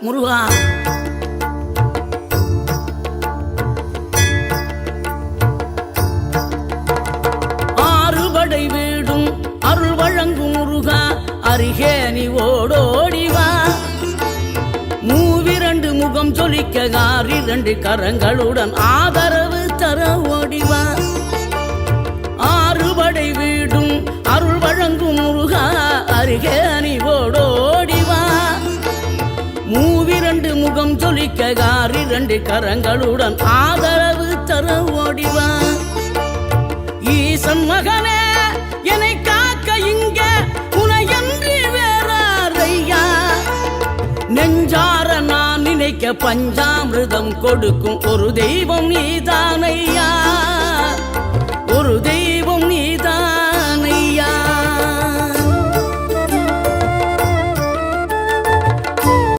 முருகா. ஆறுபடை வீடும் அருள் வழங்கும் முருகா, அருகே நீ ஓடோடிவா. மூவிரண்டு முகம் சொலிக்க ஆறிரண்டு கரங்களுடன் ஆதரவு தர ஓடிவா. ஆறுபடை வீடும் அருள் வழங்கும் முருகா, அருகே நீ ஓடோடிவா. மூவிரண்டு முகம் சொலிக்க ஆறிரண்டு கரங்களுடன் ஆதரவு தர ஓடிவா. ஈசன் மகனே என்னை காக்க இங்க உனையன்றி வேறாரையா. நெஞ்சார நான் நினைக்க பஞ்சாமிர்தம் கொடுக்கும் ஒரு தெய்வம் நீதானையா. ஒரு